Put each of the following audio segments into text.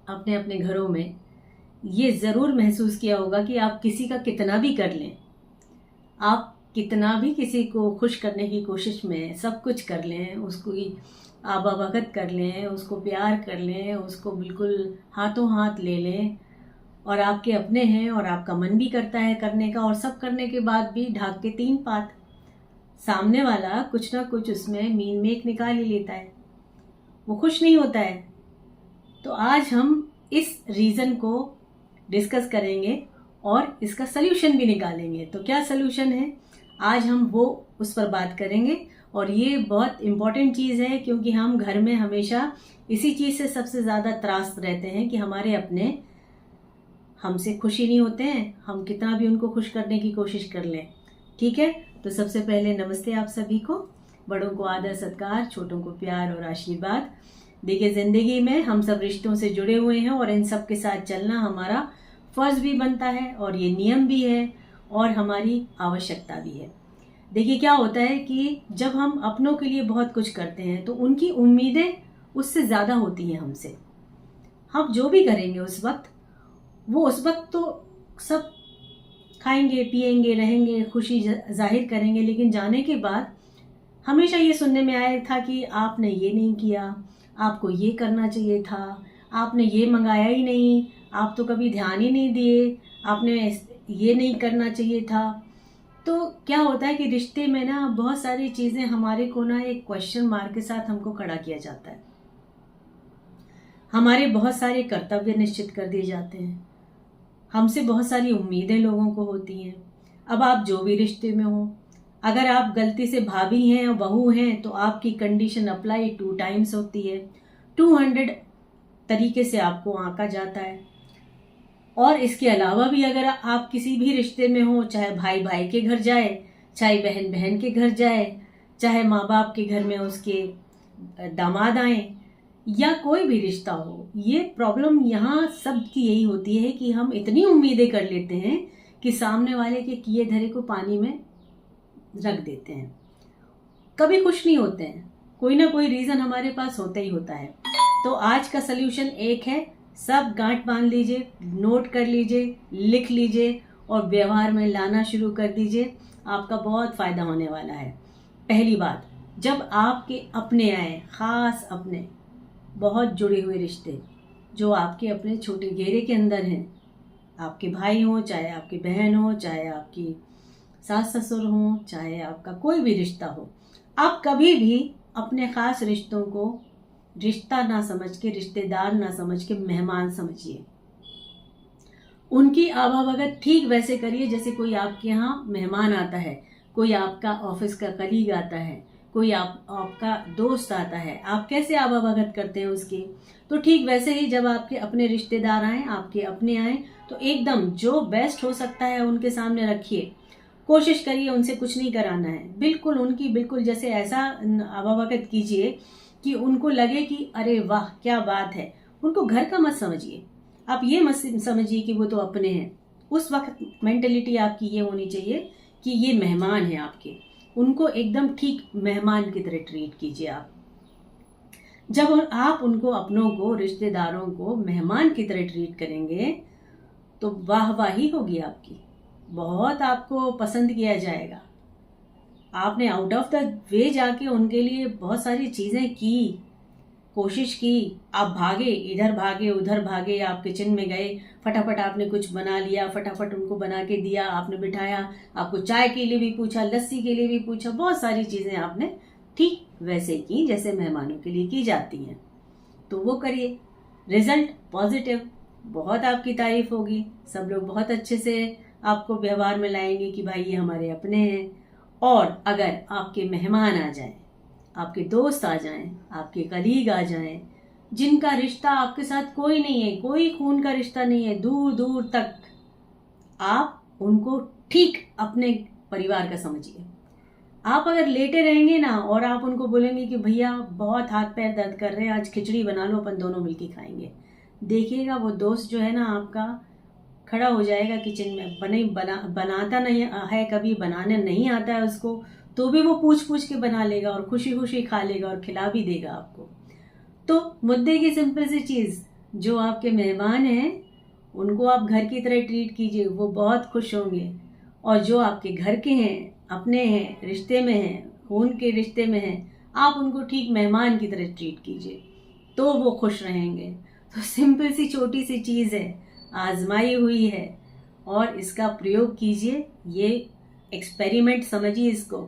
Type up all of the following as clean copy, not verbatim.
अपने अपने घरों में ये ज़रूर महसूस किया होगा कि आप किसी का कितना भी कर लें, आप कितना भी किसी को खुश करने की कोशिश में सब कुछ कर लें, उसको आबाभगत कर लें, उसको प्यार कर लें, उसको बिल्कुल हाथों हाथ ले लें और आपके अपने हैं और आपका मन भी करता है करने का, और सब करने के बाद भी ढाक के तीन पात सामने वाला कुछ ना कुछ उसमें मीन मेक निकाल ही लेता है, वो खुश नहीं होता है। तो आज हम इस रीज़न को डिस्कस करेंगे और इसका सल्यूशन भी निकालेंगे। तो क्या सल्यूशन है, आज हम वो उस पर बात करेंगे। और ये बहुत इम्पॉर्टेंट चीज़ है क्योंकि हम घर में हमेशा इसी चीज़ से सबसे ज़्यादा त्रास्त रहते हैं कि हमारे अपने हमसे खुशी नहीं होते हैं, हम कितना भी उनको खुश करने की कोशिश कर लें। ठीक है, तो सबसे पहले नमस्ते आप सभी को, बड़ों को आदर सत्कार, छोटों को प्यार और आशीर्वाद। देखिए, ज़िंदगी में हम सब रिश्तों से जुड़े हुए हैं और इन सब के साथ चलना हमारा फ़र्ज़ भी बनता है और ये नियम भी है और हमारी आवश्यकता भी है। देखिए, क्या होता है कि जब हम अपनों के लिए बहुत कुछ करते हैं तो उनकी उम्मीदें उससे ज़्यादा होती हैं हमसे। हम जो भी करेंगे उस वक्त तो सब खाएंगे पिएंगे रहेंगे, खुशी जाहिर करेंगे, लेकिन जाने के बाद हमेशा ये सुनने में आया था कि आपने ये नहीं किया, आपको ये करना चाहिए था, आपने ये मंगाया ही नहीं, आप तो कभी ध्यान ही नहीं दिए, आपने ये नहीं करना चाहिए था। तो क्या होता है कि रिश्ते में ना बहुत सारी चीज़ें हमारे को ना एक क्वेश्चन मार्क के साथ हमको खड़ा किया जाता है। हमारे बहुत सारे कर्तव्य निश्चित कर दिए जाते हैं, हमसे बहुत सारी उम्मीदें लोगों को होती हैं। अब आप जो भी रिश्ते में हो, अगर आप गलती से भाभी हैं और बहू हैं तो आपकी कंडीशन अप्लाई 2 टाइम्स होती है, 200 तरीके से आपको आंका जाता है। और इसके अलावा भी अगर आप किसी भी रिश्ते में हो, चाहे भाई भाई के घर जाए, चाहे बहन बहन के घर जाए, चाहे माँ बाप के घर में उसके दामाद आए, या कोई भी रिश्ता हो, ये प्रॉब्लम यहाँ सब की यही होती है कि हम इतनी उम्मीदें कर लेते हैं कि सामने वाले के किए धरे को पानी में रख देते हैं। कभी खुश नहीं होते हैं, कोई ना कोई रीज़न हमारे पास होता ही होता है। तो आज का सल्यूशन एक है, सब गांठ बांध लीजिए, नोट कर लीजिए, लिख लीजिए और व्यवहार में लाना शुरू कर दीजिए, आपका बहुत फ़ायदा होने वाला है। पहली बात, जब आपके अपने आए, ख़ास अपने, बहुत जुड़े हुए रिश्ते जो आपके अपने छोटे घेरे के अंदर हैं, आपके भाई हों, चाहे आपकी बहन हो, चाहे आपकी सास ससुर हो, चाहे आपका कोई भी रिश्ता हो, आप कभी भी अपने ख़ास रिश्तों को रिश्ता ना समझ के, रिश्तेदार ना समझ के मेहमान समझिए। उनकी आवाभगत ठीक वैसे करिए जैसे कोई आपके यहाँ मेहमान आता है, कोई आपका ऑफिस का कलीग आता है, कोई आपका दोस्त आता है, आप कैसे आवाभगत करते हैं उसकी, तो ठीक वैसे ही जब आपके अपने रिश्तेदार आए, आपके अपने आए, तो एकदम जो बेस्ट हो सकता है उनके सामने रखिए। कोशिश करिए उनसे कुछ नहीं कराना है, बिल्कुल उनकी बिल्कुल जैसे ऐसा आवाभगत कीजिए कि उनको लगे कि अरे वाह क्या बात है। उनको घर का मत समझिए, आप ये मत समझिए कि वो तो अपने हैं। उस वक्त मेंटेलिटी आपकी ये होनी चाहिए कि ये मेहमान हैं आपके, उनको एकदम ठीक मेहमान की तरह ट्रीट कीजिए आप। जब आप उनको, अपनों को, रिश्तेदारों को मेहमान की तरह ट्रीट करेंगे तो वाहवाही होगी आपकी, बहुत आपको पसंद किया जाएगा। आपने आउट ऑफ द वे जाके उनके लिए बहुत सारी चीज़ें की, कोशिश की, आप भागे, इधर भागे उधर भागे, आप किचन में गए, फटाफट आपने कुछ बना लिया, फटाफट उनको बना के दिया, आपने बिठाया, आपको चाय के लिए भी पूछा, लस्सी के लिए भी पूछा, बहुत सारी चीज़ें आपने ठीक वैसे की जैसे मेहमानों के लिए की जाती हैं। तो वो करिए, रिजल्ट पॉजिटिव, बहुत आपकी तारीफ होगी, सब लोग बहुत अच्छे से आपको व्यवहार में लाएंगे कि भाई ये हमारे अपने हैं। और अगर आपके मेहमान आ जाएं, आपके दोस्त आ जाएं, आपके कलीग आ जाएं, जिनका रिश्ता आपके साथ कोई नहीं है, कोई खून का रिश्ता नहीं है, दूर दूर तक, आप उनको ठीक अपने परिवार का समझिए। आप अगर लेटे रहेंगे ना और आप उनको बोलेंगे कि भैया बहुत हाथ पैर दर्द कर रहे हैं, आज खिचड़ी बना लो, अपन दोनों मिलके खाएंगे, देखिएगा वो दोस्त जो है ना आपका खड़ा हो जाएगा किचन में। बनाता नहीं है, कभी बनाने नहीं आता है उसको, तो भी वो पूछ पूछ के बना लेगा और खुशी खुशी खा लेगा और खिला भी देगा आपको। तो मुद्दे की सिंपल सी चीज़, जो आपके मेहमान हैं उनको आप घर की तरह ट्रीट कीजिए, वो बहुत खुश होंगे। और जो आपके घर के हैं, अपने हैं, रिश्ते में हैं, खून के रिश्ते में हैं, आप उनको ठीक मेहमान की तरह ट्रीट कीजिए, तो वो खुश रहेंगे। तो सिंपल सी छोटी सी चीज़ है, आजमाई हुई है, और इसका प्रयोग कीजिए। ये एक्सपेरिमेंट समझिए इसको,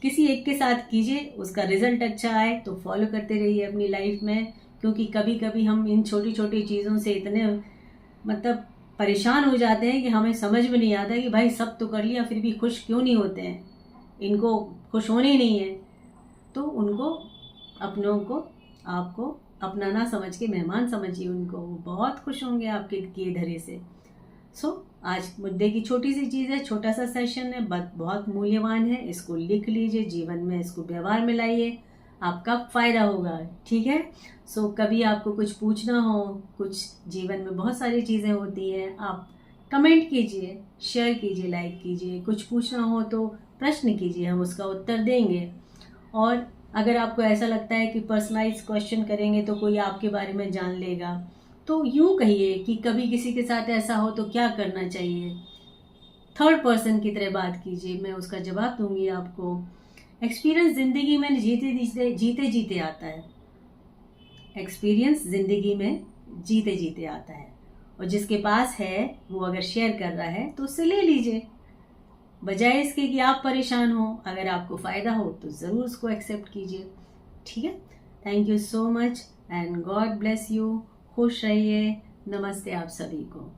किसी एक के साथ कीजिए, उसका रिजल्ट अच्छा आए तो फॉलो करते रहिए अपनी लाइफ में। क्योंकि कभी कभी हम इन छोटी छोटी चीज़ों से इतने मतलब परेशान हो जाते हैं कि हमें समझ में नहीं आता कि भाई सब तो कर लिया फिर भी खुश क्यों नहीं होते हैं, इनको खुश होने ही नहीं है। तो उनको, अपनों को, आपको अपना ना समझ के मेहमान समझिए उनको, वो बहुत खुश होंगे आपके किए धरे से। आज मुद्दे की छोटी सी चीज़ है, छोटा सा सेशन है, बट बहुत मूल्यवान है। इसको लिख लीजिए, जीवन में इसको व्यवहार में लाइए, आपका फायदा होगा। ठीक है। कभी आपको कुछ पूछना हो, कुछ जीवन में बहुत सारी चीज़ें होती हैं, आप कमेंट कीजिए, शेयर कीजिए, लाइक कीजिए। कुछ पूछना हो तो प्रश्न कीजिए, हम उसका उत्तर देंगे। और अगर आपको ऐसा लगता है कि पर्सनलाइज क्वेश्चन करेंगे तो कोई आपके बारे में जान लेगा, तो यूँ कहिए कि कभी किसी के साथ ऐसा हो तो क्या करना चाहिए, थर्ड पर्सन की तरह बात कीजिए, मैं उसका जवाब दूंगी आपको। एक्सपीरियंस जिंदगी में जीते जीते आता है। एक्सपीरियंस जिंदगी में जीते जीते आता है, और जिसके पास है वो अगर शेयर कर रहा है तो उससे ले लीजिए, बजाय इसके कि आप परेशान हो। अगर आपको फ़ायदा हो तो ज़रूर उसको एक्सेप्ट कीजिए। ठीक है। Thank you so much and God bless you. खुश रहिए। नमस्ते आप सभी को।